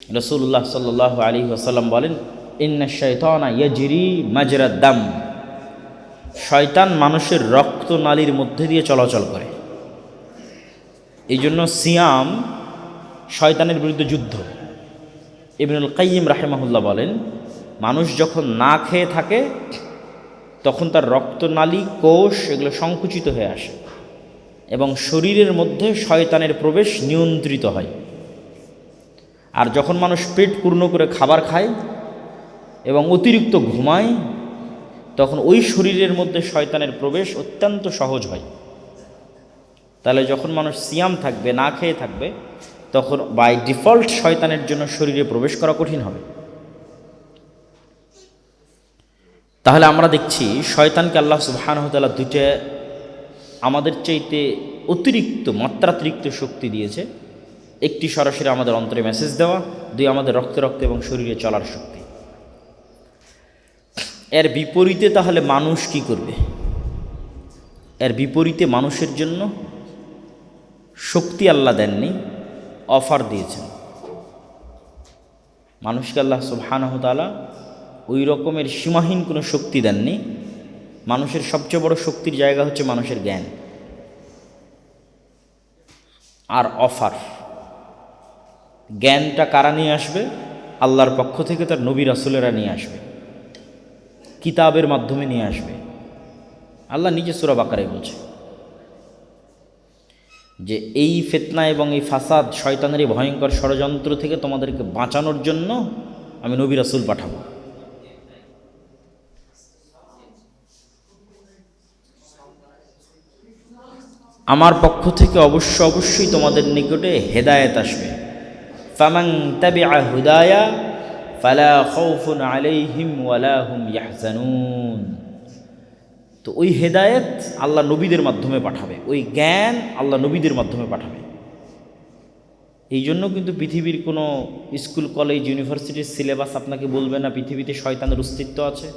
রাসূলুল্লাহ সাল্লাল্লাহু আলাইহি ওয়াসাল্লাম বলেন, ইন্না শাইতানা ইয়াজরি মাজরাদ দাম, শয়তান মানুষের রক্তনালীর মধ্যে দিয়ে চলাচল করে। এই জন্য সিয়াম শয়তানের বিরুদ্ধে যুদ্ধ। ইবনুল কাইয়িম রাহিমাহুল্লাহ বলেন, মানুষ যখন না খেয়ে থাকে তখন তার রক্তনালী, কোষ এগুলো সংকুচিত হয়ে আসে এবং শরীরের মধ্যে শয়তানের প্রবেশ নিয়ন্ত্রিত হয়। আর যখন মানুষ পেট পূর্ণ করে খাবার খায় এবং অতিরিক্ত ঘুমায়, তখন ওই শরীরের মধ্যে শয়তানের প্রবেশ অত্যন্ত সহজ হয়। তাহলে যখন মানুষ সিয়াম থাকবে, না খেয়ে থাকবে, তখন বাই ডিফল্ট শয়তানের জন্য শরীরে প্রবেশ করা কঠিন হবে। তাহলে আমরা দেখছি শয়তানকে আল্লাহ সুবহানাহু ওয়া তাআলা দুটো আমাদের চাইতে অতিরিক্ত, মাত্রাতিরিক্ত শক্তি দিয়েছে। একটি সরাসরি আমাদের অন্তরে মেসেজ দেওয়া, দুই আমাদের রক্তে রক্তে এবং শরীরে চলার শক্তি। এর বিপরীতে তাহলে মানুষ কি করবে? এর বিপরীতে মানুষের জন্য শক্তি আল্লাহ দেননি, অফার দিয়েছেন। মানুষকে আল্লাহ সুবহানাহু ওয়া তাআলা ওই রকমের সীমাহীন কোনো শক্তি দেননি। মানুষের সবচেয়ে বড় শক্তির জায়গা হচ্ছে মানুষের জ্ঞান আর অফার। জ্ঞানটা কারা নিয়ে আসবে? আল্লাহর পক্ষ থেকে তার নবী রাসূলেরা নিয়ে আসবে, কিতাবের মাধ্যমে নিয়ে আসবে। আল্লাহ নিজে সূরা বাকারায় বলছে যে এই ফিতনা এবং এই ফাসাদ, শয়তানের এই ভয়ঙ্কর ষড়যন্ত্র থেকে তোমাদেরকে বাঁচানোর জন্য আমি নবী রাসূল পাঠাবো। আমার পক্ষ থেকে অবশ্যই তোমাদের নিকটে হেদায়েত আসবে। ফামান তাবিআ হুদায়া ফালা খাউফুন আলাইহিম ওয়ালা হুম ইয়াহজানুন। তো ওই হেদায়েত আল্লাহ নবীদের মাধ্যমে পাঠাবে, ওই জ্ঞান আল্লাহ নবীদের মাধ্যমে পাঠাবে। এই জন্য কিন্তু পৃথিবীর কোনো স্কুল, কলেজ, ইউনিভার্সিটির সিলেবাস আপনাকে বলবে না পৃথিবীতে শয়তানের অস্তিত্ব আছে,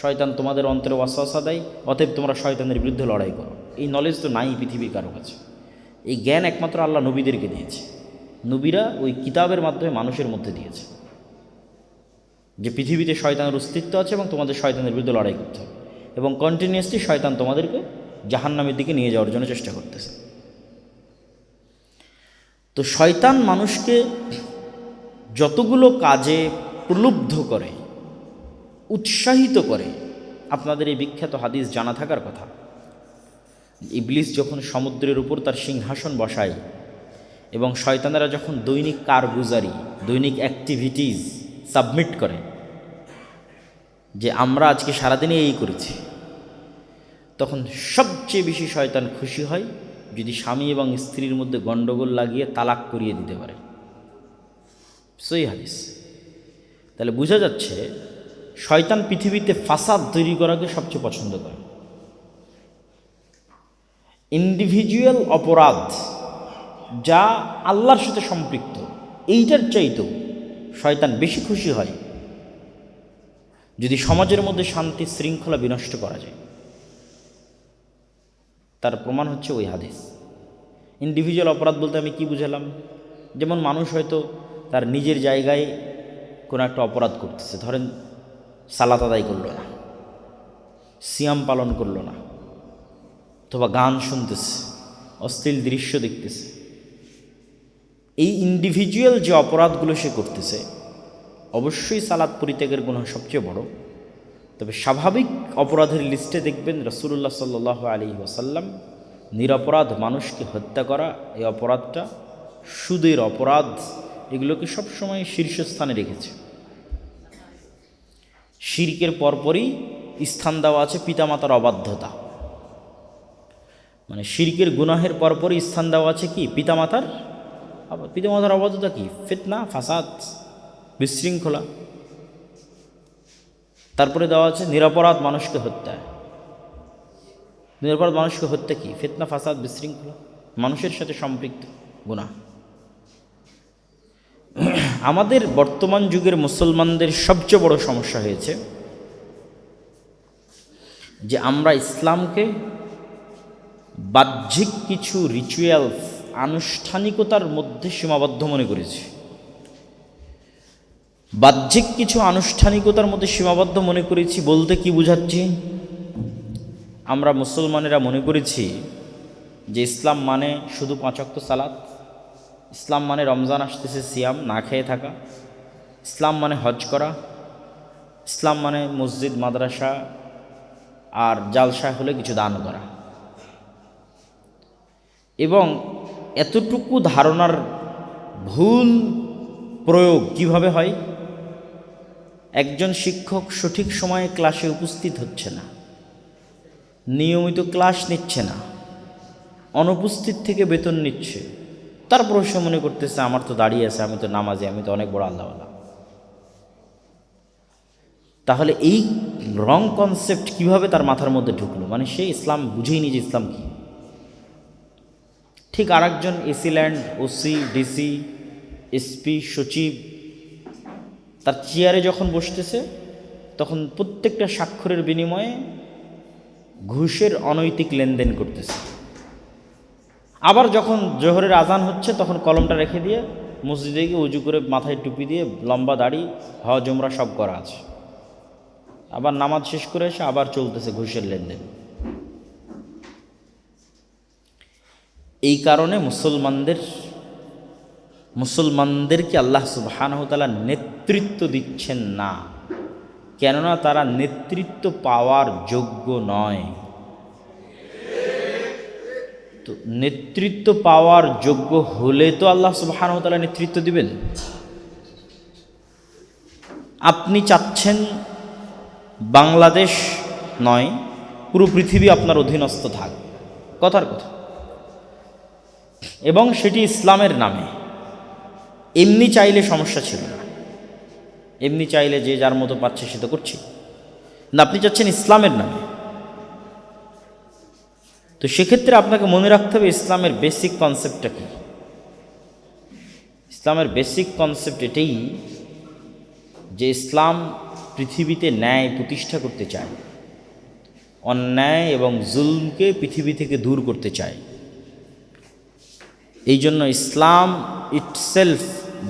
শয়তান তোমাদের অন্তরে ওয়াসওয়াসা দেয়, অতএব তোমরা শয়তানের বিরুদ্ধে লড়াই করো। এই নলেজ তো নাই পৃথিবীর কারো কাছে। এই জ্ঞান একমাত্র আল্লাহ নবীদেরকে দিয়েছে। নবীরা ওই কিতাবের মাধ্যমে মানুষের মধ্যে দিয়েছে যে পৃথিবীতে শয়তানের অস্তিত্ব আছে এবং তোমাদের শয়তানের বিরুদ্ধে লড়াই করতে হবে, এবং কন্টিনিউয়াসলি শয়তান তোমাদেরকে জাহান্নামের দিকে নিয়ে যাওয়ার জন্য চেষ্টা করতেছে। তো শয়তান মানুষকে যতগুলো কাজে প্রলুব্ধ করে, উৎসাহিত করে, আপনাদের এই বিখ্যাত হাদিস জানা থাকার কথা, ইবলিস যখন সমুদ্রের উপর তার সিংহাসন বসায় এবং শয়তানেরা যখন দৈনিক কারগুজারি, দৈনিক অ্যাক্টিভিটিস সাবমিট করে যে আমরা আজকে সারাদিনে এই করেছি, তখন সবচেয়ে বেশি শয়তান খুশি হয় যদি স্বামী এবং স্ত্রীর মধ্যে গণ্ডগোল লাগিয়ে তালাক করিয়ে দিতে পারে। সহিহ হাদিস। তাহলে বোঝা যাচ্ছে শয়তান পৃথিবীতে ফাসাদ তৈরি করাকে সবচেয়ে পছন্দ করে। ইন্ডিভিজুয়াল অপরাধ যা আল্লাহর সাথে সম্পৃক্ত, এইটার চাইতেও শয়তান বেশি খুশি হয় যদি সমাজের মধ্যে শান্তি শৃঙ্খলা বিনষ্ট করা যায়। তার প্রমাণ হচ্ছে ওই হাদিস। ইন্ডিভিজুয়াল অপরাধ বলতে আমি কি বুঝালাম? যেমন মানুষ হয়তো তার নিজের জায়গায় কোনো একটা অপরাধ করতেছে, ধরেন সালাত আদায় করলো না, সিয়াম পালন করলো না, অথবা গান শুনতেছে, অশ্লীল দৃশ্য দেখতেছে। এই ইন্ডিভিজুয়াল যে অপরাধগুলো সে করতেছে, অবশ্যই সালাত পরিত্যাগের গুনাহ সবচেয়ে বড়। তবে স্বাভাবিক অপরাধের লিস্টে দেখবেন রাসূলুল্লাহ সাল্লাল্লাহু আলাইহি ওয়াসাল্লাম নিরপরাধ মানুষকে হত্যা করা, এই অপরাধটা, সুদের অপরাধ, এগুলোকে সবসময় শীর্ষস্থানে রেখেছে। শিরকের পরপরই স্থান দেওয়া আছে পিতামাতার অবাধ্যতা, মানে শিরকের গুনাহের পরপরই স্থান দেওয়া আছে কি? পিতামাতার অবাধ্যতা। কি? ফিতনা, ফাসাদ, বিশৃঙ্খলা। তারপরে দেওয়া আছে নিরপরাধ মানুষকে হত্যা। নিরপরাধ মানুষকে হত্যা কি? ফিতনা, ফাসাদ, বিশৃঙ্খলা, মানুষের সাথে সম্পৃক্ত গুনাহ। আমাদের বর্তমান যুগের মুসলমানদের সবচেয়ে বড় সমস্যা হয়েছে যে আমরা ইসলামকে বাহ্যিক কিছু রিচুয়ালস, আনুষ্ঠানিকতার মধ্যে সীমাবদ্ধ মনে করেছি। বাহ্যিক কিছু আনুষ্ঠানিকতার মধ্যে সীমাবদ্ধ মনে করেছি বলতে কি বুঝাচ্ছি? আমরা মুসলমানেরা মনে করেছি যে ইসলাম মানে শুধু 5 ওয়াক্ত সালাত, ইসলাম মানে রমজান আসতেছে সিয়াম না খেয়ে থাকা, ইসলাম মানে হজ করা, ইসলাম মানে মসজিদ মাদ্রাসা আর জালসা হলে কিছু দান করা। এবং এতটুকু ধারণার ভুল প্রয়োগ কিভাবে হয়? একজন শিক্ষক সঠিক সময়ে ক্লাসে উপস্থিত হচ্ছে না, নিয়মিত ক্লাস নিচ্ছে না, অনুপস্থিত থেকে বেতন নিচ্ছে, তারপর সে মনে করতেছে আমার তো দাঁড়িয়ে আছে, আমি তো নামাজি, আমি তো অনেক বড় আল্লাহওয়ালা। তাহলে এই রং কনসেপ্ট কিভাবে তার মাথার মধ্যে ঢুকলো? মানে সে ইসলাম বুঝেই নি যে ইসলাম কি। ঠিক আর একজন AC land, OC, DC, SP, সচিব তার চেয়ারে যখন বসতেছে তখন প্রত্যেকটা স্বাক্ষরের বিনিময়ে ঘুষের অনৈতিক লেনদেন করতেছে। আবার যখন জোহরের আজান হচ্ছে তখন কলমটা রেখে দিয়ে মসজিদে গিয়ে উজু করে মাথায় টুপি দিয়ে লম্বা দাড়ি, হজ উমরা সব করা আছে, আবার নামাজ শেষ করে এসে আবার চলতেছে ঘুষের লেনদেন। এই কারণে মুসলমানদেরকে আল্লাহ সুবহানাহু ওয়া তাআলা নেতৃত্ব দিচ্ছেন না, কেননা তারা নেতৃত্ব পাওয়ার যোগ্য নয়। তো নেতৃত্ব পাওয়ার যোগ্য হলে তো আল্লাহ সুবহানাহু ওয়া তাআলা নেতৃত্ব দিবেন। আপনি চাচ্ছেন বাংলাদেশ নয়, পুরো পৃথিবী আপনার অধীনস্থ থাক, কথার কথা, এবং সেটি ইসলামের নামে। এমনি চাইলে সমস্যা ছিল না, এমনি চাইলে যে যার মতো পাচ্ছে সে তো করছে না, আপনি চাচ্ছেন ইসলামের নামে। তো সেক্ষেত্রে আপনাকে মনে রাখতে হবে ইসলামের বেসিক কনসেপ্টটা কি। ইসলামের বেসিক কনসেপ্ট এটাই যে ইসলাম পৃথিবীতে ন্যায় প্রতিষ্ঠা করতে চায়, অন্যায় এবং জুলমকে পৃথিবী থেকে দূর করতে চায়। এই জন্য ইসলাম ইটসেলফ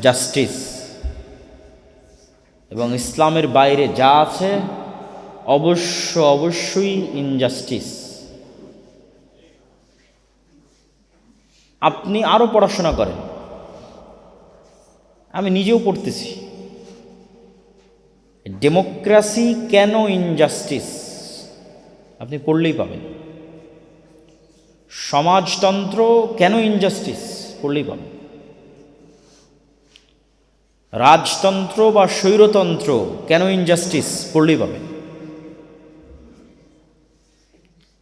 জাস্টিস, এবং ইসলামের বাইরে যা আছে অবশ্যই ইনজাস্টিস। আপনি আরও পড়াশোনা করেন, আমি নিজেও পড়তেছি, ডেমোক্রেসি কেন ইনজাস্টিস আপনি পড়লেই পাবেন। সমাজতন্ত্র কেন ইনজাস্টিস পড়লেই পাবেন। রাজতন্ত্র বা স্বৈরতন্ত্র কেন ইনজাস্টিস পড়লেই পাবেন।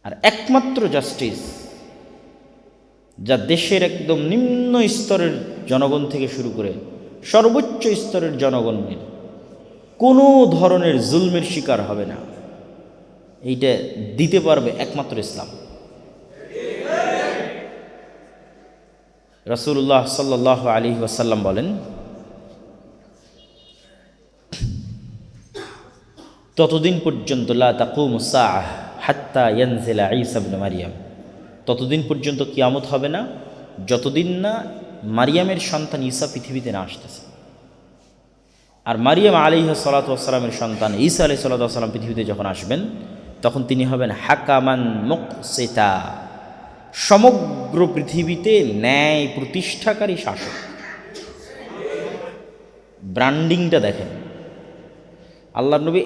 আর একমাত্র জাস্টিস যা দেশের একদম নিম্ন স্তরের জনগণ থেকে শুরু করে সর্বোচ্চ স্তরের জনগণের কোনো ধরনের জুলমের শিকার হবে না, এইটা দিতে পারবে একমাত্র ইসলাম। রাসূলুল্লাহ সাল্লাল্লাহু আলাইহি ওয়াসাল্লাম বলেন, ততদিন পর্যন্ত লা তাকুমুস সাআহ হাত্তা ইয়ানজিলা ঈসা ইবনে মারইয়াম, ততদিন পর্যন্ত কিয়ামত হবে না যতদিন না মারিয়ামের সন্তান ঈসা পৃথিবীতে না আসতেছে। আর মারিয়াম আলাইহিস সালাতু ওয়াস সালামের সন্তান ঈসা আলাইহিস সালাতু ওয়াস সালাম পৃথিবীতে যখন আসবেন তখন তিনি হবেন হাকামান মুকসিতা, সমগ্র পৃথিবীতে ন্যায় প্রতিষ্ঠাকারী শাসক। ব্র্যান্ডিংটা দেখেন, আল্লাহর নবী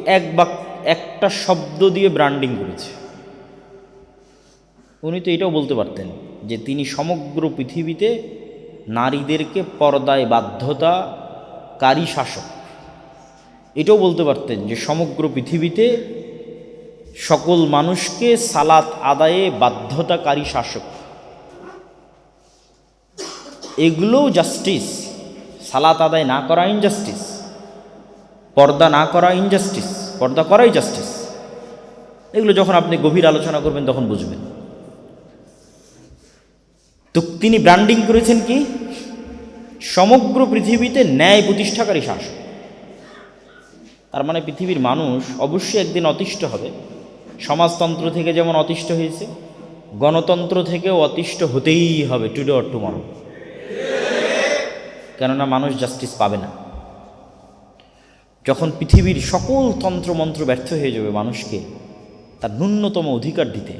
একটা শব্দ দিয়ে ব্র্যান্ডিং করেছে। উনি তো এটাও বলতে পারতেন যে তিনি সমগ্র পৃথিবীতে নারীদেরকে পর্দায় বাধ্যতাকারী শাসক। এটাও বলতে পারতেন যে সমগ্র পৃথিবীতে সকল মানুষকে সালাত আদায়ে বাধ্যতাকারী শাসক। এগুলোও জাস্টিস। সালাত আদায় না করা ইনজাস্টিস, পর্দা না করা ইনজাস্টিস, পর্দা করাই জাস্টিস। এগুলো যখন আপনি গভীর আলোচনা করবেন তখন বুঝবেন। তো তিনি ব্র্যান্ডিং করেছেন কি? সমগ্র পৃথিবীতে ন্যায় প্রতিষ্ঠাকারী শাসক। তার মানে পৃথিবীর মানুষ অবশ্যই একদিন অতিষ্ঠ হবে। সমাজতন্ত্র থেকে যেমন অতিষ্ঠ হয়েছে, গণতন্ত্র থেকেও অতিষ্ঠ হতেই হবে টুডে অর টুমরো, কেননা মানুষ জাস্টিস পাবে না। যখন পৃথিবীর সকল তন্ত্রমন্ত্র ব্যর্থ হয়ে যাবে মানুষকে তার ন্যূনতম অধিকার দিতে,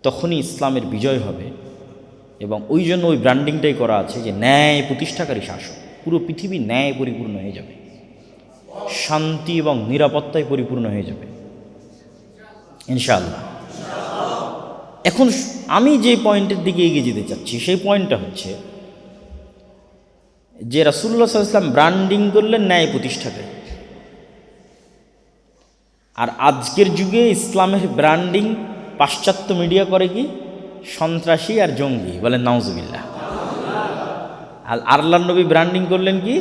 তখনই ইসলামের বিজয় হবে। এবং ওই জন্য ওই ব্র্যান্ডিংটাই করা আছে যে ন্যায় প্রতিষ্ঠাকারী শাসক। পুরো পৃথিবী ন্যায় পরিপূর্ণ হয়ে যাবে, শান্তি এবং নিরাপত্তায় পরিপূর্ণ হয়ে যাবে ইনশাআল্লাহ। এখন আমি যে পয়েন্টের দিকে এগিয়ে যেতে চাচ্ছি সেই পয়েন্টটা হচ্ছে যে রাসূলুল্লাহ সাল্লাল্লাহু আলাইহি ওয়াসাল্লাম ব্র্যান্ডিং করলেন ন্যায় প্রতিষ্ঠাকারী, আর আজকের যুগে ইসলামের ব্র্যান্ডিং পাশ্চাত্য মিডিয়া করে কি সন্ত্রাসী আর জঙ্গি, বলেন নাউজুবিল্লাহ। আর আল্লাহর নবী ব্র্যান্ডিং করলেন কি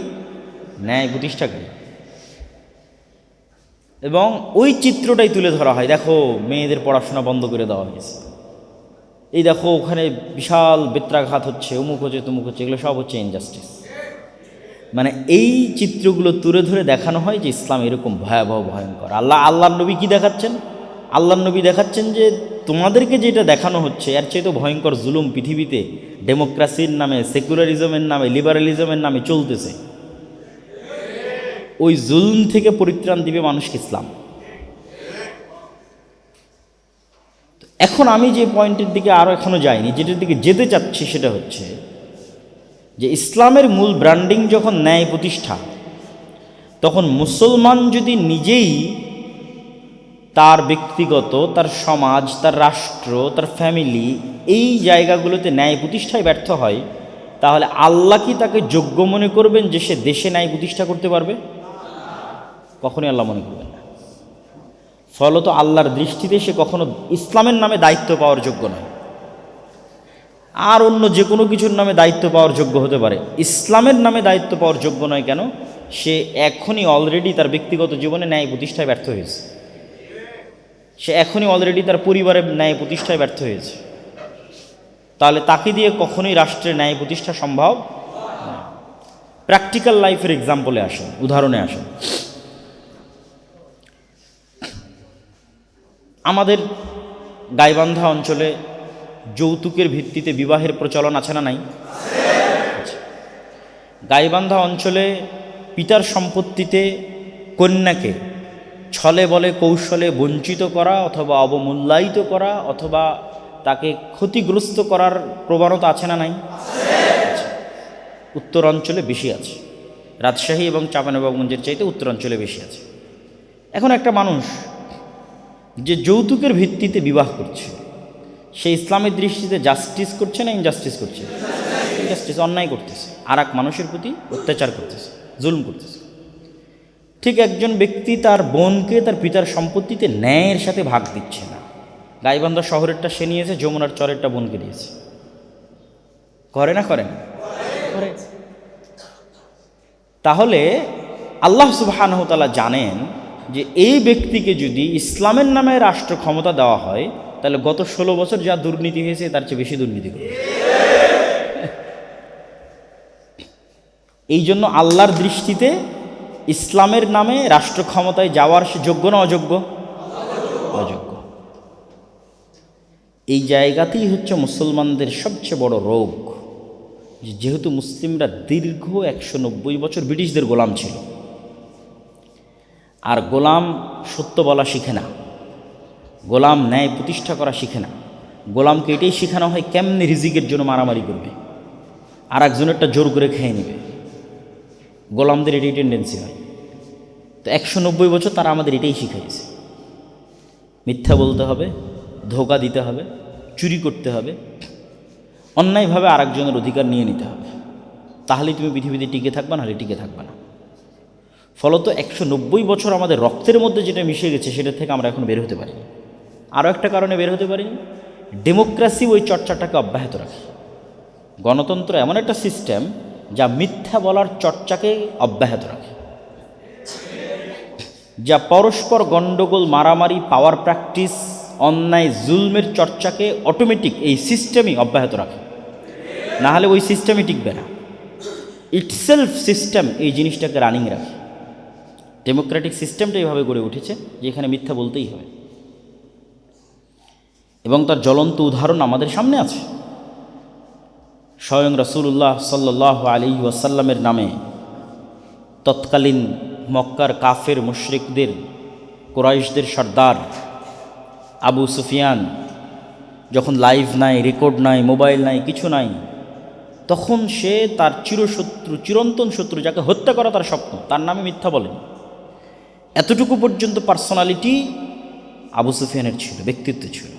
ন্যায় প্রতিষ্ঠাকারী, এবং ওই চিত্রটাই তুলে ধরা হয়। দেখো মেয়েদের পড়াশোনা বন্ধ করে দেওয়া হয়েছে, এই দেখো ওখানে বিশাল বেত্রাঘাত হচ্ছে, অমুক হচ্ছে তমুক হচ্ছে, এগুলো সব হচ্ছে ইনজাস্টিস। মানে এই চিত্রগুলো তুলে ধরে দেখানো হয় যে ইসলাম এরকম ভয়াবহ ভয়ঙ্কর। আল্লাহর নবী কি দেখাচ্ছেন? আল্লাহর নবী দেখাচ্ছেন যে তোমাদেরকে যেটা দেখানো হচ্ছে এর চেয়ে তো ভয়ঙ্কর জুলুম পৃথিবীতে ডেমোক্রেসির নামে, সেকুলারিজমের নামে, লিবারালিজমের নামে চলতেছে। ওই জুলুম থেকে পরিত্রাণ দিবে মানুষকে ইসলাম। এখন আমি যে পয়েন্টের দিকে আরও এখনও যাইনি, যেটার দিকে যেতে চাচ্ছি সেটা হচ্ছে যে ইসলামের মূল ব্র্যান্ডিং যখন ন্যায় প্রতিষ্ঠা, তখন মুসলমান যদি নিজেই তার ব্যক্তিগত, তার সমাজ, তার রাষ্ট্র, তার ফ্যামিলি এই জায়গাগুলোতে ন্যায় প্রতিষ্ঠায় ব্যর্থ হয়, তাহলে আল্লাহ কি তাকে যোগ্য মনে করবেন যে সে দেশে ন্যায় প্রতিষ্ঠা করতে পারবে? কখনোই আল্লাহ মনে করবেন না। ফলত আল্লাহর দৃষ্টিতে সে কখনো ইসলামের নামে দায়িত্ব পাওয়ার যোগ্য নয়। আর অন্য যে কোনো কিছুর নামে দায়িত্ব পাওয়ার যোগ্য হতে পারে, ইসলামের নামে দায়িত্ব পাওয়ার যোগ্য নয়। কেন? সে এখনই অলরেডি তার ব্যক্তিগত জীবনে ন্যায় প্রতিষ্ঠায় ব্যর্থ হয়েছে, সে এখনই অলরেডি তার পরিবারের ন্যায় প্রতিষ্ঠায় ব্যর্থ হয়েছে। তাহলে তাকে দিয়ে কখনোই রাষ্ট্রের ন্যায় প্রতিষ্ঠা সম্ভব না। প্র্যাকটিক্যাল লাইফের এক্সাম্পলে আসেন, উদাহরণে আসেন। আমাদের গাইবান্ধা অঞ্চলে যৌতুকের ভিত্তিতে বিবাহের প্রচলন আছে না নাই? গাইবান্ধা অঞ্চলে পিতার সম্পত্তিতে কন্যাকে ছলে বলে কৌশলে বঞ্চিত করা অথবা অবমূল্যায়িত করা অথবা তাকে ক্ষতিগ্রস্ত করার প্রবণতা আছে না নাই? উত্তর অঞ্চলে বেশি আছে, রাজশাহী এবং চাঁপাইনবাবগঞ্জের চাইতে উত্তর অঞ্চলে বেশি আছে। এখন একটা মানুষ যে যৌতুকের ভিত্তিতে বিবাহ করছে, সে ইসলামের দৃষ্টিতে জাস্টিস করছে না ইনজাস্টিস করছে? ইনজাস্টিস, অন্যায় করতেছে, আর এক মানুষের প্রতি অত্যাচার করতেছে, জুলুম করতেছে। ঠিক একজন ব্যক্তি তার বোনকে তার পিতার সম্পত্তিতে ন্যায়ের সাথে ভাগ দিচ্ছে না। গাইবান্ধা শহরেরটা সে নিয়েছে, যমুনার চরেরটা বোনকে দিয়েছে। করে না? করে না? করে। তাহলে আল্লাহ সুবহানাহু ওয়া তাআলা জানেন যে এই ব্যক্তিকে যদি ইসলামের নামে রাষ্ট্র ক্ষমতা দেওয়া হয়, তাহলে গত 16 বছর যা দুর্নীতি হয়েছে তার চেয়ে বেশি দুর্নীতি করবে। এই জন্য আল্লাহর দৃষ্টিতে ইসলামের নামে রাষ্ট্র ক্ষমতায় যাওয়ার সে যোগ্য না অযোগ্য? অযোগ্য। এই জায়গাতেই হচ্ছে মুসলমানদের সবচেয়ে বড় রোগ, যেহেতু মুসলিমরা দীর্ঘ 190 বছর ব্রিটিশদের গোলাম ছিল, আর গোলাম সত্য বলা শিখে না, গোলাম ন্যায় প্রতিষ্ঠা করা শিখে না। গোলামকে এটাই শেখানো হয় কেমনি রিজিকের জন্য মারামারি করবে, আর একজনেরটা জোর করে খেয়ে নেবে। গোলামদের এটাই টেন্ডেন্সি হয়। তো 190 বছর তারা আমাদের এটাই শিখাইছে, মিথ্যা বলতে হবে, ধোঁকা দিতে হবে, চুরি করতে হবে, অন্যায়ভাবে আর একজনের অধিকার নিয়ে নিতে হবে, তাহলেই তুমি পৃথিবীতে টিকে থাকবা, নাহলে টিকে থাকবা না। ফলত 190 বছর আমাদের রক্তের মধ্যে যেটা মিশে গেছে সেটা থেকে আমরা এখন বের হতে পারিনি। আরও একটা কারণে বের হতে পারিনি, ডেমোক্রেসি ওই চর্চাটাকে অব্যাহত রাখে। গণতন্ত্র এমন একটা সিস্টেম যা মিথ্যা বলার চর্চাকে অব্যাহত রাখে, যা পরস্পর গণ্ডগোল, মারামারি, পাওয়ার প্র্যাকটিস, অন্যায়, জুলমের চর্চাকে অটোমেটিক এই সিস্টেমই অব্যাহত রাখে, না হলে ওই সিস্টেমই টিকবে না। ইটসেলফ সিস্টেম এই জিনিসটাকে রানিং রাখে। ডেমোক্রেটিক সিস্টেমটা এইভাবে গড়ে উঠেছে যে এখানে মিথ্যা বলতেই হবে, এবং তার জ্বলন্ত উদাহরণ আমাদের সামনে আছে। স্বয়ং রাসূলুল্লাহ সাল্লাল্লাহু আলাইহি ওয়াসাল্লামের নামে তৎকালীন মক্কার কাফের মুশরিকদের, কুরাইশদের সর্দার আবু সুফিয়ান যখন লাইভ নাই, রেকর্ড নাই, মোবাইল নাই, কিছু নাই, তখন সে তার চিরশত্রু, চিরন্তন শত্রু যাকে হত্যা করা তার স্বপ্ন, তার নামে মিথ্যা বলেন। এতটুকু পর্যন্ত পার্সোনালিটি আবু সুফিয়ানের ছিল, ব্যক্তিত্ব ছিল।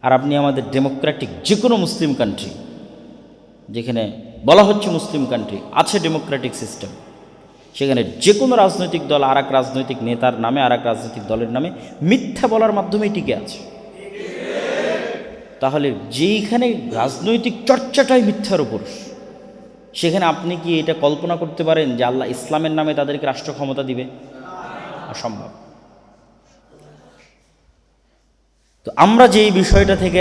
আর আপনি আমাদের ডেমোক্রেটিক যে কোনো মুসলিম কান্ট্রি, যেখানে বলা হচ্ছে মুসলিম কান্ট্রি, আছে ডেমোক্রেটিক সিস্টেম, সেখানে যে কোনো রাজনৈতিক দল আর এক রাজনৈতিক নেতার নামে, আর এক রাজনৈতিক দলের নামে মিথ্যা বলার মাধ্যমেই টিকে আছে। তাহলে যেইখানে রাজনৈতিক চর্চাটাই মিথ্যার উপর, সেখানে আপনি কি এটা কল্পনা করতে পারেন যে আল্লাহ ইসলামের নামে তাদেরকে রাষ্ট্র ক্ষমতা দিবে? অসম্ভব। তো আমরা যেই বিষয়টা থেকে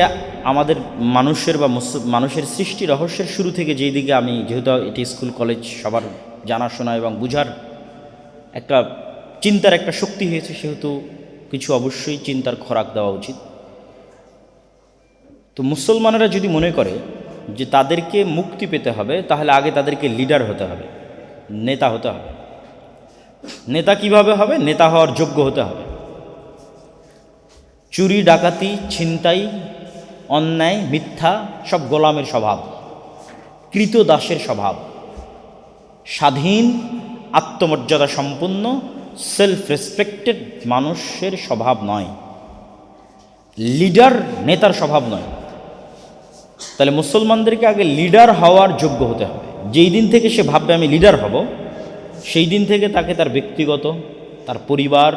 আমাদের মানুষের বা মানুষের সৃষ্টি রহস্যের শুরু থেকে যেই দিকে, আমি যেহেতু এটি স্কুল কলেজ সবার জানাশোনা এবং বুঝার একটা চিন্তার একটা শক্তি হয়েছে, সেহেতু কিছু অবশ্যই চিন্তার খোরাক দেওয়া উচিত। তো মুসলমানেরা যদি মনে করে যে তাদেরকে মুক্তি পেতে হবে, তাহলে আগে তাদেরকে লিডার হতে হবে, নেতা হতে হবে। নেতা কিভাবে হবে? নেতা হওয়ার যোগ্য হতে হবে। চুরি, ডাকাতি, ছিনতাই, অন্যায়, মিথ্যা সব গোলামের স্বভাব, কৃতদাসের স্বভাব। স্বাধীন, আত্মমর্যাদা সম্পন্ন, সেলফ রেসপেক্টেড মানুষের স্বভাব নয়। লিডার নেতার স্বভাব নয়। তাহলে মুসলমানদেরকে আগে লিডার হওয়ার যোগ্য হতে হবে। যেই দিন থেকে সে ভাববে আমি লিডার হব, সেই দিন থেকে তাকে তার ব্যক্তিগত, তার পরিবার,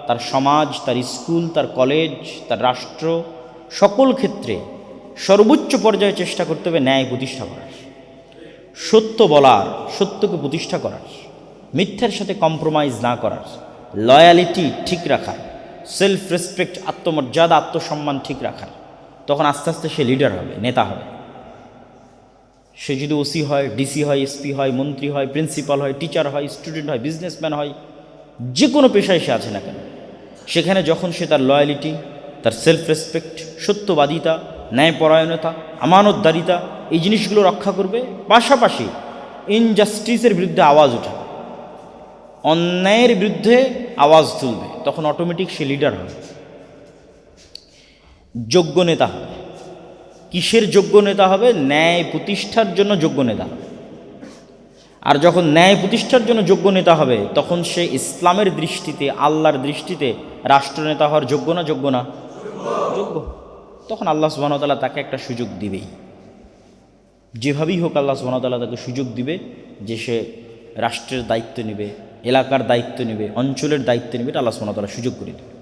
তার সমাজ, তার স্কুল, তার কলেজ, তার রাষ্ট্র, সকল ক্ষেত্রে সর্বোচ্চ পর্যায়ে চেষ্টা করতে হবে ন্যায় প্রতিষ্ঠা করার, সত্য বলার, সত্যকে প্রতিষ্ঠা করার, মিথ্যার সাথে কম্প্রোমাইজ না করার, লয়ালিটি ঠিক রাখার, সেলফ রেসপেক্ট, আত্মমর্যাদা, আত্মসম্মান ঠিক রাখার। তখন আস্তে আস্তে সে লিডার হবে, নেতা হবে। সে যদি ওসি হয়, ডিসি হয়, এসপি হয়, মন্ত্রী হয়, প্রিন্সিপাল হয়, টিচার হয়, স্টুডেন্ট হয়, বিজনেসম্যান হয়, যে কোনো পেশায় সে আছে না কেন, সেখানে যখন সে তার লয়ালিটি, তার সেলফ রেসপেক্ট, সত্যবাদিতা, ন্যায়পরায়ণতা, আমানতদারিতা, এই জিনিসগুলো রক্ষা করবে, পাশাপাশি ইনজাস্টিসের বিরুদ্ধে আওয়াজ উঠাবে, অন্যায়ের বিরুদ্ধে আওয়াজ তুলবে, তখন অটোমেটিক সে লিডার হবে, যোগ্য নেতা হবে। কিসের যোগ্য নেতা হবে? ন্যায় প্রতিষ্ঠার জন্য যোগ্য নেতা হবে। আর যখন ন্যায় প্রতিষ্ঠার জন্য যোগ্য নেতা হবে, তখন সে ইসলামের দৃষ্টিতে, আল্লাহর দৃষ্টিতে রাষ্ট্রনেতা হওয়ার যোগ্য না? যোগ্য না? যোগ্য। তখন আল্লাহ সুবহানাহু ওয়া তাআলা তাকে একটা সুযোগ দিবেই, যেভাবেই হোক আল্লাহ সুবহানাহু ওয়া তাআলা তাকে সুযোগ দিবে যে সে রাষ্ট্রের দায়িত্ব নেবে, এলাকার দায়িত্ব নেবে, অঞ্চলের দায়িত্ব নেবে, এটা আল্লাহ সুবহানাহু ওয়া তাআলা সুযোগ করে দেবে।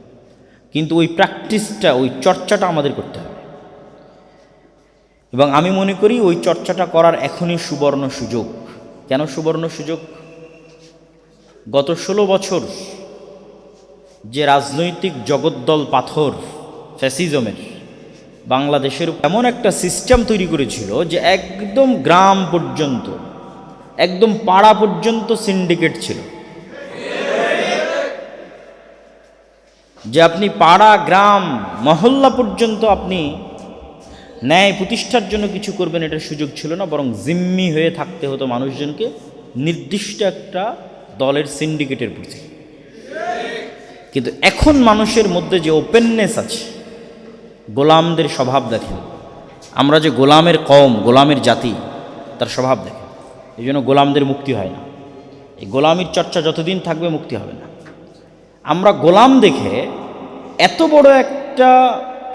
কিন্তু ওই প্র্যাকটিসটা, ওই চর্চাটা আমাদের করতে হবে। এবং আমি মনে করি ওই চর্চাটা করার এখনই সুবর্ণ সুযোগ। কেন সুবর্ণ সুযোগ? গত 16 বছর যে রাজনৈতিক জগদ্দল পাথর ফ্যাসিজমের বাংলাদেশের এমন একটা সিস্টেম তৈরি করেছিল যে একদম গ্রাম পর্যন্ত, একদম পাড়া পর্যন্ত সিন্ডিকেট ছিল, যে আপনি পাড়া, গ্রাম, মহল্লা পর্যন্ত আপনি ন্যায় প্রতিষ্ঠার জন্য কিছু করবেন এটার সুযোগ ছিল না, বরং জিম্মি হয়ে থাকতে হতো মানুষজনকে নির্দিষ্ট একটা দলের সিন্ডিকেটের প্রতি। কিন্তু এখন মানুষের মধ্যে যে ওপেননেস আছে, গোলামদের স্বভাব দেখেন, আমরা যে গোলামের কওম, গোলামের জাতি, তার স্বভাব দেখেন। এই জন্য গোলামদের মুক্তি হয় না। এই গোলামির চর্চা যতদিন থাকবে মুক্তি হবে না। আমরা গোলাম দেখে এত বড় একটা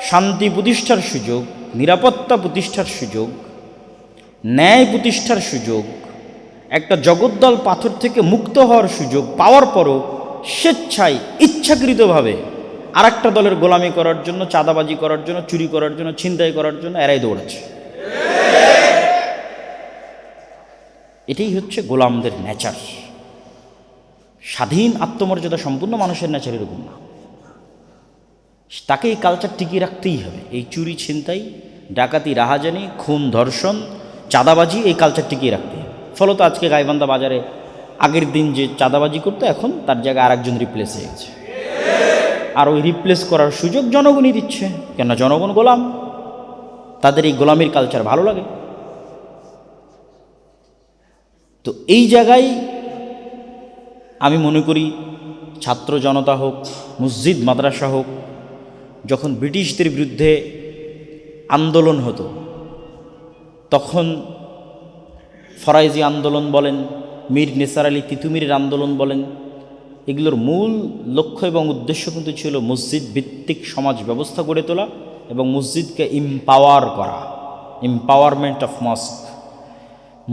শান্তি প্রতিষ্ঠার সুযোগ, নিরাপত্তা প্রতিষ্ঠার সুযোগ, ন্যায় প্রতিষ্ঠার সুযোগ, একটা জগদ্দল পাথর থেকে মুক্ত হওয়ার সুযোগ পাওয়ার পরও স্বেচ্ছায়, ইচ্ছাকৃতভাবে আর একটা দলের গোলামি করার জন্য, চাঁদাবাজি করার জন্য, চুরি করার জন্য, ছিনতাই করার জন্য এরাই দৌড়াচ্ছে। এটাই হচ্ছে গোলামদের নেচার। স্বাধীন, আত্মমর্যাদা সম্পূর্ণ মানুষের নেচার এরকম না। তাকে এই কালচার টিকিয়ে রাখতেই হবে। এই চুরি, ছিনতাই, ডাকাতি, রাহাজানি, খুন, ধর্ষণ, চাঁদাবাজি, এই কালচার টিকিয়ে রাখতে হবে। ফলত আজকে গাইবান্ধা বাজারে আগের দিন যে চাঁদাবাজি করতো, এখন তার জায়গায় আরেকজন রিপ্লেস হয়ে গেছে। আর ওই রিপ্লেস করার সুযোগ জনগণই দিচ্ছে। কেন? জনগণ গোলাম, তাদের এই গোলামির কালচার ভালো লাগে। তো এই জায়গায় আমি মনে করি ছাত্র জনতা হোক, মসজিদ মাদ্রাসা হোক, যখন ব্রিটিশদের বিরুদ্ধে আন্দোলন হতো তখন ফরাইজি আন্দোলন বলেন, মীর নিসার আলী তিতুমিরের আন্দোলন বলেন, এগুলোর মূল লক্ষ্য এবং উদ্দেশ্য কিন্তু ছিল মসজিদ ভিত্তিক সমাজ ব্যবস্থা গড়ে তোলা এবং মসজিদকে এম্পাওয়ার করা, এম্পাওয়ারমেন্ট অফ মস্ক,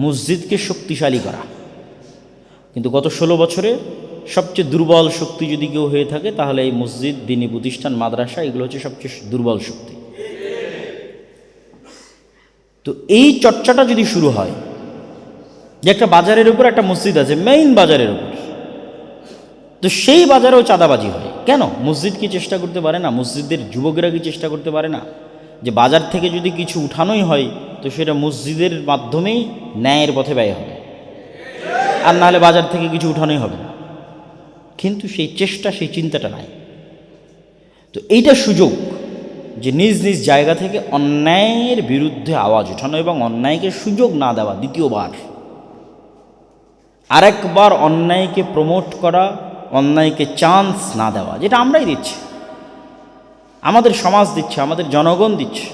মসজিদকে শক্তিশালী করা। কিন্তু গত 16 বছরে সবচেয়ে দুর্বল শক্তি যদি কেউ হয়ে থাকে তাহলে এই মসজিদ, দ্বীনি প্রতিষ্ঠান, মাদ্রাসা এগুলো হচ্ছে সবচেয়ে দুর্বল শক্তি। তো এই চর্চাটা যদি শুরু হয় যে একটা বাজারের উপর একটা মসজিদ আছে, মেইন বাজারের উপর, তো সেই বাজারেও চাঁদাবাজি হয় কেন? মসজিদ কি চেষ্টা করতে পারে না? মসজিদের যুবকেরা কি চেষ্টা করতে পারে না যে বাজার থেকে যদি কিছু উঠানোই হয় তো সেটা মসজিদের মাধ্যমেই ন্যায়ের পথে ব্যয় হবে, আর নাহলে বাজার থেকে কিছু উঠানোই হবে না? কিন্তু সেই চেষ্টা, সেই চিন্তাটা নাই। তো এইটা সুযোগ যে নিজ নিজ জায়গা থেকে অন্যায়ের বিরুদ্ধে আওয়াজ ওঠানো এবং অন্যায়কে সুযোগ না দেওয়া, দ্বিতীয়বার আরেকবার অন্যায়কে প্রমোট করা, অন্যায়কে চান্স না দেওয়া, যেটা আমরাই দিচ্ছি, আমাদের সমাজ দিচ্ছে, আমাদের জনগণ দিচ্ছে।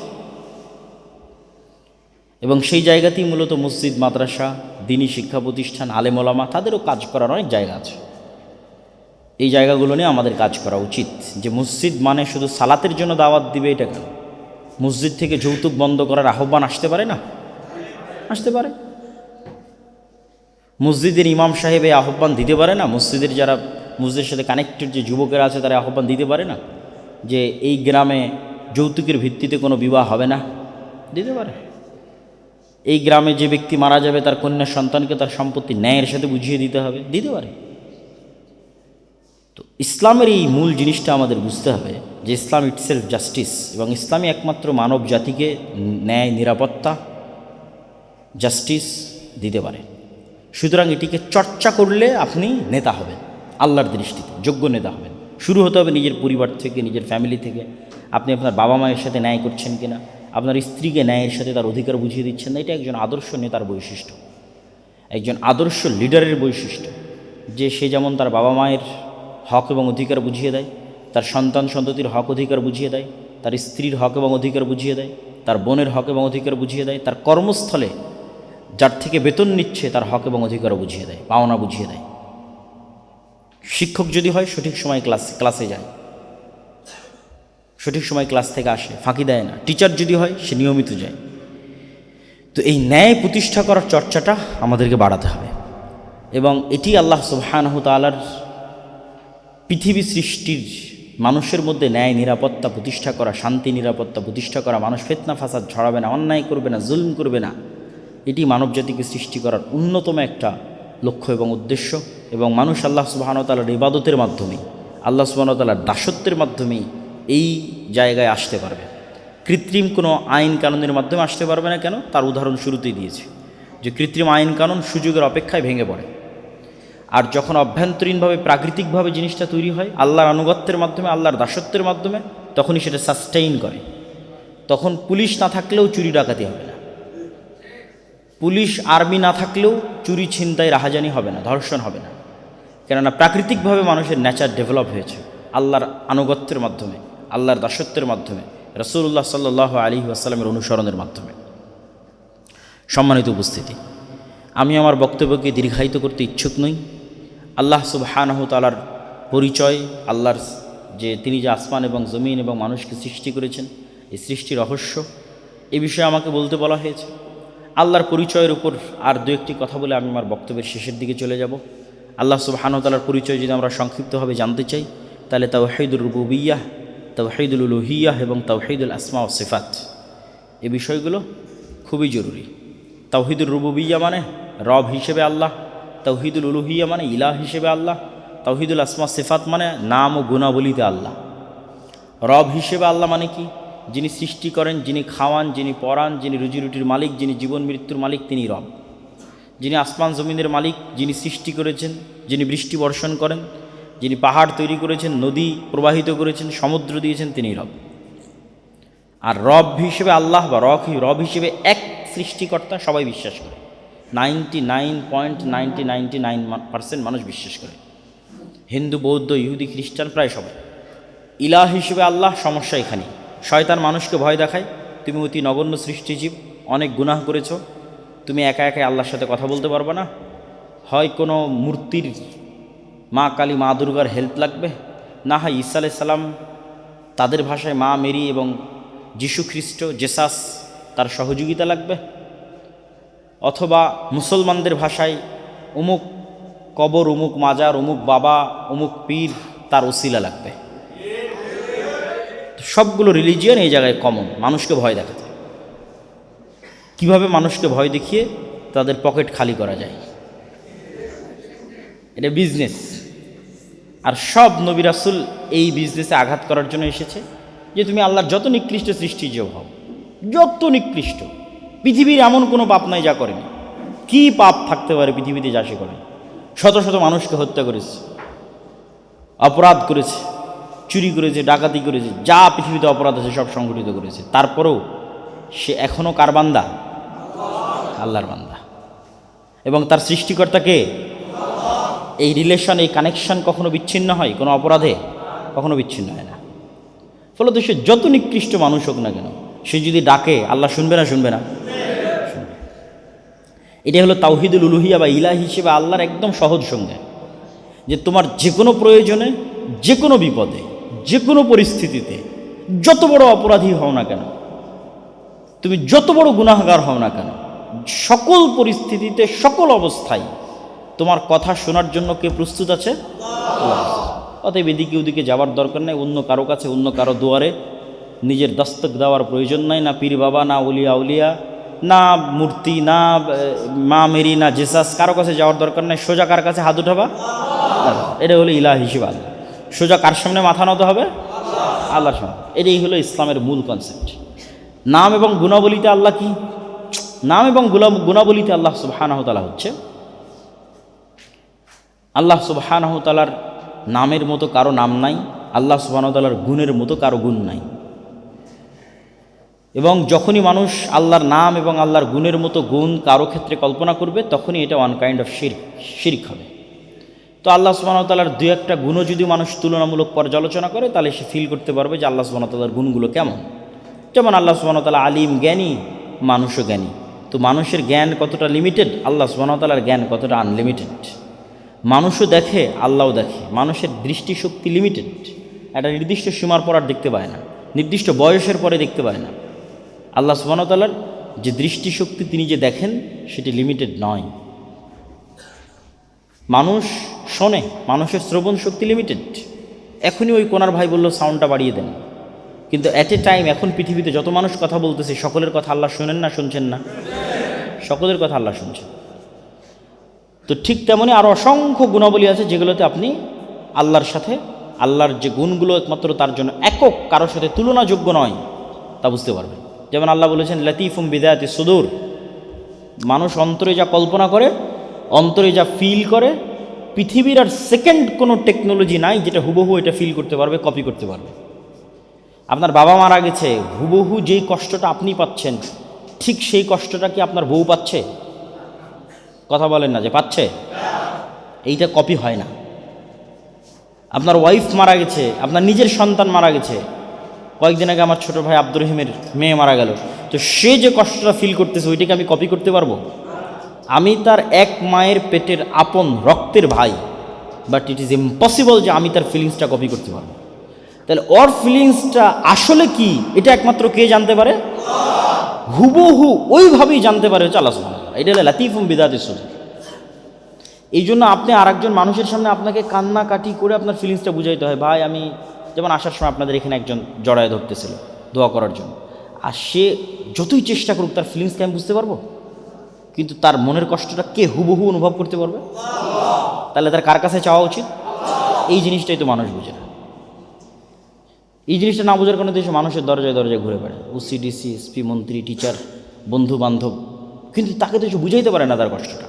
এবং সেই জায়গাতেই মূলত মসজিদ, মাদ্রাসা, দ্বীনি শিক্ষা প্রতিষ্ঠান, আলেম ওলামা, তাদেরও কাজ করার অনেক জায়গা আছে। এই জায়গাগুলো নিয়ে আমাদের কাজ করা উচিত। যে মসজিদ মানে শুধু সালাতের জন্য দাওয়াত দিবে এটা কেন? মসজিদ থেকে যৌতুক বন্ধ করার আহ্বান আসতে পারে না? আসতে পারে। মসজিদের ইমাম সাহেব এই আহ্বান দিতে পারে না? মসজিদের যারা মসজিদের সাথে কানেক্টেড যে যুবকেরা আছে তারা আহ্বান দিতে পারে না যে এই গ্রামে যৌতুকের ভিত্তিতে কোনো বিবাহ হবে না? দিতে পারে। এই গ্রামে যে ব্যক্তি মারা যাবে তার কন্যা সন্তানকে তার সম্পত্তি ন্যায়ের সাথে বুঝিয়ে দিতে হবে, দিতে পারে। তো ইসলামের এই মূল জিনিসটা আমাদের বুঝতে হবে যে ইসলাম ইটসেলফ জাস্টিস, এবং ইসলামই একমাত্র মানব জাতিকে ন্যায়, নিরাপত্তা, জাস্টিস দিতে পারে। সুতরাং এটিকে চর্চা করলে আপনি নেতা হবেন, আল্লাহর দৃষ্টিতে যোগ্য নেতা হবেন। শুরু হতে হবে নিজের পরিবার থেকে, নিজের ফ্যামিলি থেকে। আপনি আপনার বাবা মায়ের সাথে ন্যায় করছেন কিনা, আপনার স্ত্রীকে ন্যায়ের সাথে তার অধিকার বুঝিয়ে দিচ্ছেন না, এটা একজন আদর্শ নেতার বৈশিষ্ট্য, একজন আদর্শ লিডারের বৈশিষ্ট্য। যে সে যেমন তার বাবা মায়ের হক এবং অধিকার বুঝিয়ে দেয়, তার সন্তান সন্ততির হক অধিকার বুঝিয়ে দেয়, তার স্ত্রীর হক এবং অধিকার বুঝিয়ে দেয়, তার বোনের হক এবং অধিকার বুঝিয়ে দেয়, তার কর্মস্থলে যার থেকে বেতন নিচ্ছে তার হক এবং অধিকারও বুঝিয়ে দেয়, পাওনা বুঝিয়ে দেয়। শিক্ষক যদি হয় সঠিক সময় ক্লাসে যায়, সঠিক সময় ক্লাস থেকে আসে, ফাঁকি দেয় না। টিচার যদি হয় সে নিয়মিত যায়। তো এই ন্যায় প্রতিষ্ঠা করার চর্চাটা আমাদেরকে বাড়াতে হবে, এবং এটি আল্লাহ সুবহানাহু তাআলার পৃথিবী সৃষ্টির মানুষের মধ্যে ন্যায় নিরাপত্তা প্রতিষ্ঠা করা, শান্তি নিরাপত্তা প্রতিষ্ঠা করা, মানুষ ফিতনা ফাসাদ ছড়াবে না, অন্যায় করবে না, জুলম করবে না, এটি মানবজাতিকে সৃষ্টি করার অন্যতম একটা লক্ষ্য এবং উদ্দেশ্য। এবং মানুষ আল্লাহ সুবহানাহু ওয়া তাআলার ইবাদতের মাধ্যমেই, আল্লাহ সুবহানাহু ওয়া তাআলার দাসত্বের মাধ্যমেই এই জায়গায় আসতে পারবে। কৃত্রিম কোনো আইন কানুনের মাধ্যমে আসতে পারবে না। কেন? তার উদাহরণ শুরুতেই দিয়েছে যে কৃত্রিম আইন কানুন সুযোগের অপেক্ষায় ভেঙে পড়ে। আর যখন অভ্যন্তরীণভাবে, প্রাকৃতিকভাবে জিনিসটা তৈরি হয় আল্লাহর আনুগত্যের মাধ্যমে, আল্লাহর দাসত্বের মাধ্যমে, তখনই সেটা সাস্টেইন করে। তখন পুলিশ না থাকলেও চুরি ডাকাতি হবে না, পুলিশ আর্মি না থাকলেও চুরি ছিনতাই রাহাজানি হবে না, ধর্ষণ হবে না। কেননা প্রাকৃতিকভাবে মানুষের নেচার ডেভেলপ হয়েছে আল্লাহর আনুগত্যের মাধ্যমে, আল্লাহর দাসত্বের মাধ্যমে, রাসূলুল্লাহ সাল্লাল্লাহু আলাইহি ওয়াসাল্লামের অনুসরণের মাধ্যমে। সম্মানিত উপস্থিতি, আমি আমার বক্তব্যকে দীর্ঘায়িত করতে ইচ্ছুক নই। আল্লাহ সুবহানাহু তাআলার পরিচয়, আল্লাহর যে তিনি যে আসমান এবং জমিন এবং মানুষকে সৃষ্টি করেছেন, এই সৃষ্টির রহস্য, এ বিষয়ে আমাকে বলতে বলা হয়েছে। আল্লাহর পরিচয়ের উপর আর দু একটি কথা বলে আমি আমার বক্তব্যের শেষের দিকে চলে যাব। আল্লাহ সুবহানাহু তাআলার পরিচয় যদি আমরা সংক্ষিপ্তভাবে জানতে চাই তাহলে তাওহীদুর রুবুবিয়্যাহ, তাওহীদুল উলুহিয়্যাহ এবং তাওহীদুল আসমা ওয়া সিফাত, এই বিষয়গুলো খুবই জরুরি। তাওহীদুর রুবুবিয়্যাহ মানে রব হিসেবে আল্লাহ, তাওহীদুল উলুহিয়্যাহ মানে ইলাহ হিসেবে আল্লাহ, তাওহীদুল আসমা সিফাত মানে নাম ও গুণাবলীতে আল্লাহ। রব হিসেবে আল্লাহ মানে কি? যিনি সৃষ্টি করেন, যিনি খাওয়ান, যিনি পরান, যিনি রুজিরুটির মালিক, যিনি জীবন মৃত্যুর মালিক, তিনি রব। যিনি আসমান জমিনের মালিক, যিনি সৃষ্টি করেছেন, যিনি বৃষ্টি বর্ষণ করেন, যিনি পাহাড় তৈরি করেছেন, নদী প্রবাহিত করেছেন, সমুদ্র দিয়েছেন, তিনি রব। আর রব হিসেবে আল্লাহ বা রব হিসেবে এক সৃষ্টিকর্তা সবাই বিশ্বাস করে, 99.99% মানুষ বিশ্বাস করে। হিন্দু, বৌদ্ধ, ইহুদি, খ্রিস্টান প্রায় সবাই। ইলাহ হিসেবে আল্লাহ, সমস্যা এখানে। শয়তান মানুষকে ভয় দেখায়, তুমি অতি নগণ্য সৃষ্টিজীব, অনেক গুনাহ করেছ, তুমি একা একাই আল্লাহর সাথে কথা বলতে পারবে না, হয় কোনো মূর্তির মা কালী, মা দুর্গার হেল্প লাগবে, না হয় ঈসা আলাইহিস সালাম তাদের ভাষায় মা মেরি এবং যিশু খ্রিস্ট জেসাস তার সহযোগিতা লাগবে, অথবা মুসলমানদের ভাষায় অমুক কবর, অমুক মাজার, অমুক বাবা, অমুক পীর তার ওসিলা লাগবে। সবগুলো রিলিজিয়ন এই জায়গায় কমন, মানুষকে ভয় দেখাতে। কিভাবে মানুষকে ভয় দেখিয়ে তাদের পকেট খালি করা যায়, এটা বিজনেস। আর সব নবী রাসূল এই বিজনেসে আঘাত করার জন্য এসেছে যে তুমি আল্লাহর যত নিকৃষ্ট সৃষ্টি যে হও, যত নিকৃষ্ট, পৃথিবীর এমন কোনো পাপ নাই যা করেনি। কি পাপ থাকতে পারে পৃথিবীতে যা সে করে? শত শত মানুষকে হত্যা করেছে, অপরাধ করেছে, চুরি করেছে, ডাকাতি করেছে, যা পৃথিবীতে অপরাধ আছে সব সংগঠিত করেছে। তারপরেও সে এখনও কার বান্দা? আল্লাহর বান্দা। এবং তার সৃষ্টিকর্তাকে এই রিলেশন, এই কানেকশন কখনো বিচ্ছিন্ন হয়? কোনো অপরাধে কখনো বিচ্ছিন্ন হয় না। ফলত সে যত নিকৃষ্ট মানুষ হোক না কেন, সে যদি ডাকে আল্লাহ শুনবে না? শুনবে না? শুনবে। এটা হলো তাওহিদুল উলুহিয়া বা ইলাহ হিসেবে আল্লাহর একদম সহজ সংজ্ঞা, যে তোমার যে কোনো প্রয়োজনে, যে কোনো বিপদে, যে কোনো পরিস্থিতিতে, যত বড় অপরাধী হও না কেন, তুমি যত বড় গুনাহগার হও না কেন, সকল পরিস্থিতিতে, সকল অবস্থায় তোমার কথা শোনার জন্য কে প্রস্তুত আছে? আল্লাহ। অতএব এদিকে ওদিকে যাওয়ার দরকার নেই, অন্য কারো কাছে, অন্য কারো দুয়ারে নিজের দস্তক দেওয়ার প্রয়োজন নাই। না পীর বাবা, না উলিয়া উলিয়া, না মূর্তি, না মা মেরি, না জেসাস, কারো কাছে যাওয়ার দরকার নেই। সোজা কার কাছে হাত উঠাবা? এটা হলো ইলাহ হিসেবে আল্লাহ। সোজা কার সামনে মাথা নত হবে? আল্লাহর সামনে। এটাই হলো ইসলামের মূল কনসেপ্ট। নাম এবং গুণাবলিতে আল্লাহ কি? নাম এবং গুণাবলিতে আল্লাহ সুবহানাহু ওয়া তাআলা হচ্ছে, আল্লাহ সুবহানাহু ওয়া তাআলার নামের মতো কারো নাম নাই, আল্লাহ সুবহানাহু ওয়া তাআলার গুণের মতো কারো গুণ নাই। এবং যখনই মানুষ আল্লাহর নাম এবং আল্লাহর গুণের মতো গুণ কারো ক্ষেত্রে কল্পনা করবে, তখনই এটা ওয়ান কাইন্ড অফ শিরক হবে। তো আল্লাহ সুবহানাহু ওয়া তাআলার দুই একটা গুণও যদি মানুষ তুলনামূলক পর্যালোচনা করে, তাহলে সে ফিল করতে পারবে যে আল্লাহ সুবহানাহু ওয়া তাআলার গুণগুলো কেমন। যেমন আল্লাহ সুবহানাহু ওয়া তাআলা আলিম, জ্ঞানী, মানুষও জ্ঞানী। তো মানুষের জ্ঞান কতটা লিমিটেড, আল্লাহ সুবহানাহু ওয়া তাআলার জ্ঞান কতটা আনলিমিটেড। মানুষও দেখে, আল্লাহও দেখে। মানুষের দৃষ্টিশক্তি লিমিটেড, একটা নির্দিষ্ট সীমার পর আর দেখতে পায় না, নির্দিষ্ট বয়সের পরে দেখতে পায় না। আল্লাহ সুবহানাহু ওয়া তাআলার যে দৃষ্টিশক্তি, তিনি যে দেখেন, সেটি লিমিটেড নয়। মানুষ শোনে, মানুষের শ্রবণ শক্তি লিমিটেড। এখনই ওই কোনার ভাই বলল সাউন্ডটা বাড়িয়ে দেন, কিন্তু অ্যাট এ টাইম এখন পৃথিবীতে যত মানুষ কথা বলতেছে, সকলের কথা আল্লাহ শোনেন না? শুনছেন না? সকলের কথা আল্লাহ শুনছেন। তো ঠিক তেমনি আরও অসংখ্য গুণাবলী আছে যেগুলোতে আপনি আল্লাহর সাথে, আল্লাহর যে গুণগুলো একমাত্র তার জন্য একক, কারোর সাথে তুলনাযোগ্য নয়, তা বুঝতে পারবেন। যেমন আল্লাহ বলেছেন লতিফুম বিদায়াতি সুদূর, মানুষ অন্তরে যা কল্পনা করে, অন্তরে যা ফিল করে, পৃথিবীর আর সেকেন্ড কোনো টেকনোলজি নাই যেটা হুবহু এটা ফিল করতে পারবে, কপি করতে পারবে। আপনার বাবা মারা গেছে, হুবহু যেই কষ্টটা আপনি পাচ্ছেন, ঠিক সেই কষ্টটা কি আপনার বউ পাচ্ছে? কথা বলেন না যে পাচ্ছে? এইটা কপি হয় না। আপনার ওয়াইফ মারা গেছে, আপনার নিজের সন্তান মারা গেছে। কয়েকদিন আগে আমার ছোট ভাই আব্দুর রহিমের মেয়ে মারা গেল, তো সে যে কষ্টটা ফিল করতেছে, ওইটাকে আমি কপি করতে পারবো? আমি তার এক মায়ের পেটের আপন রক্তের ভাই, বাট ইট ইজ ইম্পসিবল যে আমি তার ফিলিংসটা কপি করতে পারবো। তাহলে ওর ফিলিংসটা আসলে কি, এটা একমাত্র কে জানতে পারে? হুবহু ওইভাবেই জানতে পারে হচ্ছে আল্লাহ সুবহানাহু ওয়া তাআলা। এটা হলো লাতিফুম বিদায়াতি সুদূর। এই জন্য আপনি আরেকজন মানুষের সামনে আপনাকে কান্নাকাটি করে আপনার ফিলিংসটা বুঝাইতে হয়। ভাই আমি, যেমন আসার সময় আপনাদের এখানে একজন জড়ায় ধরতেছিল দোয়া করার জন্য, আর সে যতই চেষ্টা করুক তার ফিলিংসকে আমি বুঝতে পারবো, কিন্তু তার মনের কষ্টটা কে হুবহু অনুভব করতে পারবে? তাহলে তার কার কাছে চাওয়া উচিত? এই জিনিসটাই তো মানুষ বুঝে না। এই জিনিসটা না বোঝার কারণে দেশে মানুষের দরজায় দরজায় ঘুরে বেড়ায়, ওসিডিসি, এসপি, মন্ত্রী, টিচার, বন্ধু বান্ধব, কিন্তু তাকে তো কিছু বুঝাইতে পারে না তার কষ্টটা,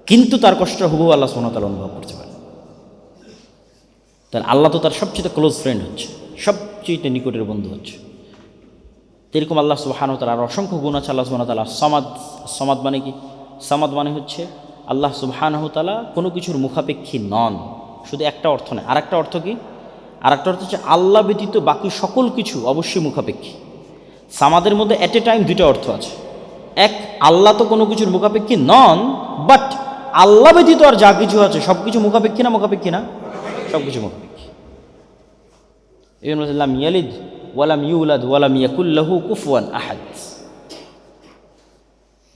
কিন্তু তার কষ্টটা হুবহু আল্লাহ সুবহানাহু ওয়া তাআলা অনুভব করতে পারে। তাহলে আল্লাহ তো তার সবচেয়ে ক্লোজ ফ্রেন্ড হচ্ছে, সবচেয়ে নিকটের বন্ধু হচ্ছে। এরকম আল্লাহ সুবহানাহু ওয়া তাআলার অসংখ্য গুণ আছে। আল্লাহ সুবহানাহু ওয়া তাআলা সামাদ। সামাদ মানে কি? সামাদ মানে হচ্ছে আল্লাহ সুবহানাহু ওয়া তাআলা কোনো কিছুর মুখাপেক্ষী নন, শুধু একটা অর্থ নয়, আর একটা অর্থ কি? আর একটা অর্থ হচ্ছে আল্লাহ ব্যতীত বাকি সকল কিছু অবশ্যই মুখাপেক্ষী। সামাদের মধ্যে অ্যাট এ টাইম দুইটা অর্থ আছে। এক, আল্লাহ তো কোনো কিছুর মুখাপেক্ষী নন, বাট আল্লাহ ব্যতীত আর যা কিছু আছে সব কিছু মুখাপেক্ষী না? মুখাপেক্ষী না? সব কিছু মুখাপেক্ষী। লাম ইয়ালিদ ওয়ালাম ইউলাদ ওয়ালাম ইয়াকুল লাহু কুফুয়ান আহাদ।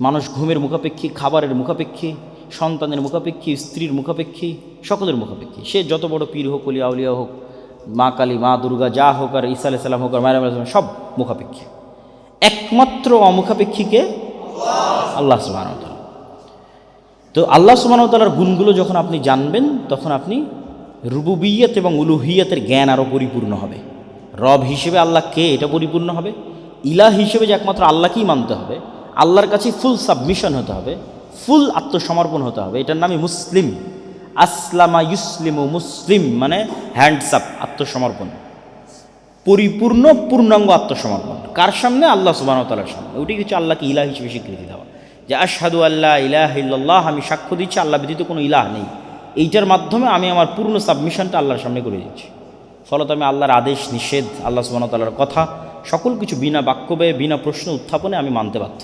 মানুষ ঘুমের মুখাপেক্ষী, খাবারের মুখাপেক্ষী, সন্তানের মুখাপেক্ষী, স্ত্রীর মুখাপেক্ষী, সকলের মুখাপেক্ষী। সে যত বড় পীর হোক, অলিয়া উলিয়া হোক, মা কালী, মা দুর্গা যা হোক, আর ঈসা আলাইহিস সালাম হোক, আর মারিয়াম আলাইহিস সালাম, সব মুখাপেক্ষী। একমাত্র অমুখাপেক্ষীকে আল্লাহ সুবহানাহু ওয়া তাআলা। তো আল্লাহ সুবহানাহু ওয়া তাআলার গুণগুলো যখন আপনি জানবেন, তখন আপনি রুবুবিয়্যত এবং উলুহিয়তের জ্ঞান আরও পরিপূর্ণ হবে। রব হিসেবে আল্লাহ কে, এটা পরিপূর্ণ হবে। ইলাহ হিসেবে যে একমাত্র আল্লাহকেই মানতে হবে, আল্লাহর কাছে ফুল সাবমিশন হতে হবে, ফুল আত্মসমর্পণ হতে হবে। এটার নামই মুসলিম। আসলামা ইউসলিমু, মুসলিম মানে হ্যান্ডস আপ, আত্মসমর্পণ, পরিপূর্ণ পূর্ণাঙ্গ আত্মসমর্পণ। কার সামনে? আল্লাহ সুবহানাহু ওয়া তাআলার সামনে। ওইটাই হচ্ছে আল্লাহকে ইলাহ হিসেবে স্বীকৃতি দেওয়া, যে আশহাদু আল্লা ইলাহা ইল্লাল্লাহ, আমি সাক্ষ্য দিচ্ছি আল্লাহ ব্যতীত কোনো ইলাহ নেই। এইটার মাধ্যমে আমি আমার পূর্ণ সাবমিশনটা আল্লাহর সামনে করে দিচ্ছি। ফলত আমি আল্লাহর আদেশ নিষেধ, আল্লাহ সুবহানাহু ওয়া তাআলার কথা, সকল কিছু বিনা বাক্য ব্যয়ে, বিনা প্রশ্ন উত্থাপনে আমি মানতে বাধ্য।